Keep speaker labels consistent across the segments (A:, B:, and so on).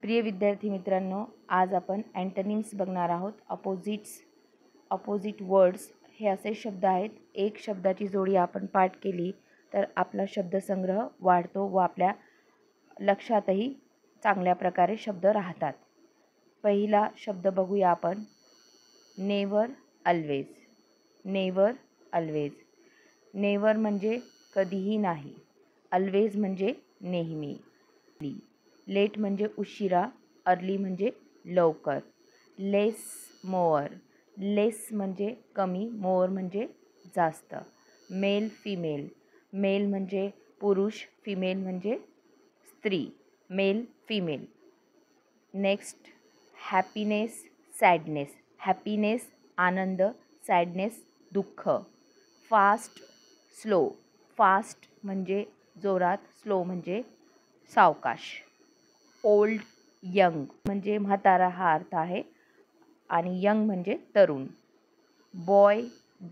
A: प्रिय विद्यार्थी मित्रांनो, आज आपण अँटोनिम्स बघणार आहोत. अपोजिट वर्ड्स हे असे शब्द आहेत. एक शब्दाची जोडी आपण पाठ केली तर आपला शब्दसंग्रह वाढतो व आपल्या लक्षातही चांगल्या प्रकारे शब्द राहतात. पहिला शब्द बघूया आपण. Never always. Never always. Never म्हणजे कधीही नाही. ऑलवेज म्हणजे नेहमी. लेट म्हणजे उशिरा, अर्ली म्हणजे लवकर. लेस मोअर. लेस म्हणजे कमी, मोअर म्हणजे जास्त. Male female. मेल म्हणजे पुरुष, फिमेल म्हणजे स्त्री. Male female. Next happiness sadness. Happiness आनंद, सॅडनेस दुःख. Fast slow. फास्ट म्हणजे जोरात, स्लो म्हणजे सावकाश. ओल्ड यंग म्हणजे म्हातारा हा अर्थ आहे आणि यंग म्हणजे तरुण. Boy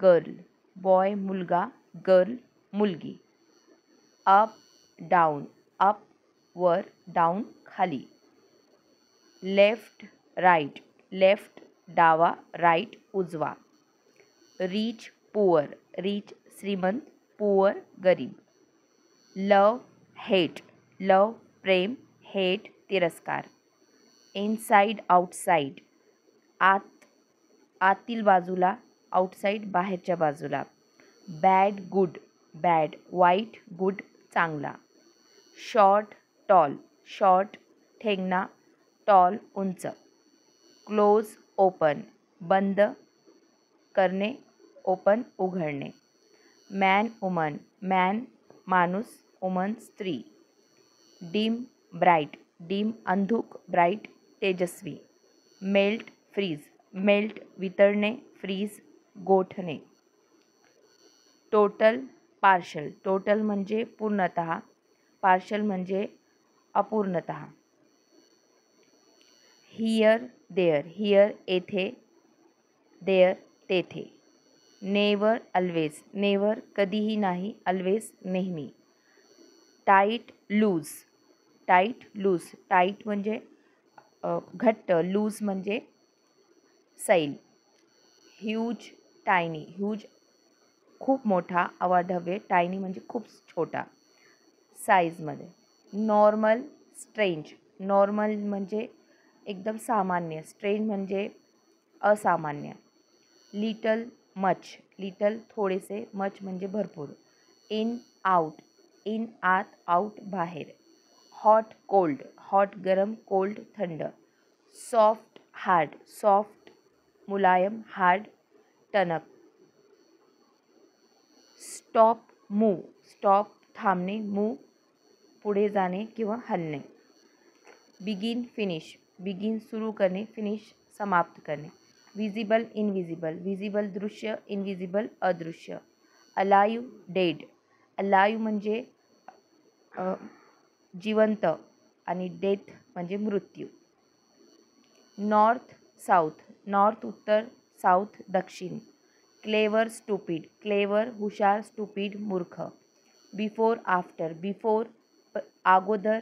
A: girl. बॉय मुलगा, गर्ल मुलगी. Up down. अप वर, डाऊन खाली. Left right. लेफ्ट डावा, राईट उजवा. Rich poor. रिच श्रीमंत, पुअर गरीब. Love hate. लव प्रेम, हेट तिरस्कार. Inside outside. आतील बाजूला, आउटसाइड बाहेरच्या बाजूला. Bad good. बॅड वाईट, गुड चांगला. Short tall. शॉर्ट ठेंगणा, टॉल उंच. Close open. बंद करणे, ओपन उघडणे. Man woman. मॅन माणूस, वुमन स्त्री. Dim bright. डिम अंधुक, ब्राईट तेजस्वी. Melt freeze. मेल्ट वितळणे, फ्रीज गोठणे. Total partial. टोटल म्हणजे पूर्णतः, पार्शल म्हणजे अपूर्णतः. Here there. हियर येथे, देअर तेथे. Never always. नेवर कधीही नाही, ऑलवेज नेहमी. Tight loose. Tight loose. Tight म्हणजे घट्ट, लूज म्हणजे सैल. Huge tiny. ह्यूज खूप मोठा, अवाढव्य. टायनी म्हणजे खूप छोटा साईजमध्ये. Normal strange. नॉर्मल म्हणजे एकदम सामान्य, स्ट्रेंज म्हणजे असामान्य. Little much. लिटल थोडेसे, मच म्हणजे भरपूर. In out. इन आत, आउट बाहेर. Hot cold. हॉट गरम, कोल्ड थंड. Soft hard. सॉफ्ट मुलायम, हार्ड टणक. Stop move. स्टॉप थांबणे, मूव पुढे जाणे किंवा हलणे. Begin finish. बिगिन सुरू करणे, फिनिश समाप्त करणे. Visible invisible. विजिबल दृश्य, इनविजिबल अदृश्य. Alive dead. अलाइव म्हणजे जिवंत आणि डेथ म्हणजे मृत्यू. North south. नॉर्थ उत्तर, साऊथ दक्षिण. Clever stupid. क्लेवर हुशार, स्टुपिड मूर्ख. Before after. बिफोर अगोदर,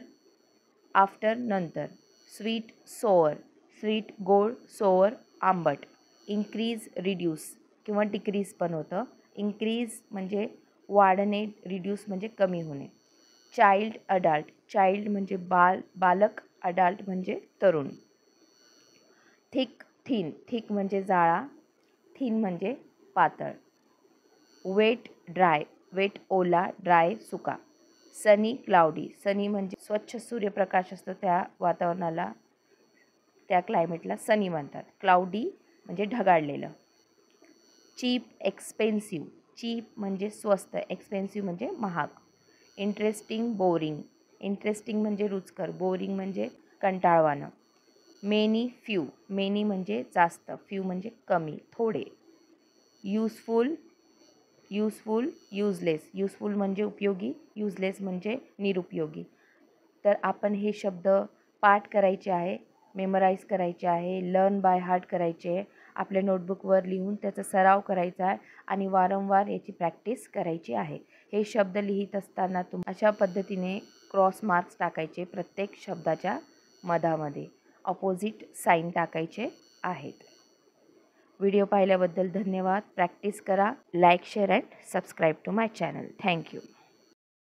A: आफ्टर नंतर. Sweet sour. स्वीट गोड, सोअर आंबट. इन्क्रीज रिड्यूस किंवा डिक्रीज पण होतं. इन्क्रीज म्हणजे वाढणे, रिड्यूस म्हणजे कमी होणे. Child adult. चाइल्ड म्हणजे बालक, अडल्ट म्हणजे तरुण. Thick thin. थिक म्हणजे जाळा, थिन म्हणजे पातळ. Wet dry. वेट ओला, ड्राय सुका. Sunny cloudy. सनी म्हणजे स्वच्छ सूर्यप्रकाश असतो त्या वातावरणाला, त्या क्लायमेटला सनी म्हणतात. क्लाउडी म्हणजे ढगाळलेलं. Chip expensive. चीप म्हणजे स्वस्त, एक्सपेन्सिव्ह म्हणजे महाग. Interesting boring. इंटरेस्टिंग म्हणजे रुचकर, बोरिंग म्हणजे कंटाळवाणं. Many few. मेनी म्हणजे जास्त, फ्यू म्हणजे कमी, थोडे. युजफुल. Useful useless. युजफुल म्हणजे उपयोगी, युजलेस म्हणजे निरुपयोगी. तर आपण हे शब्द पाठ करायचे आहे, मेमोराईज करायचे आहे, लर्न बाय हार्ट करायचे आहे. आपल्या नोटबुकवर लिहून त्याचा सराव करायचा आहे आणि वारंवार याची प्रॅक्टिस करायची आहे. हे शब्द लिहित असताना अशा पद्धतीने क्रॉस मार्क्स टाकायचे प्रत्येक शब्दाच्या मधामध्ये ऑपोजिट साईन टाकायचे आहेत. व्हिडिओ पाहिल्याबद्दल धन्यवाद. प्रॅक्टिस करा. Like, share and subscribe to my channel. Thank you.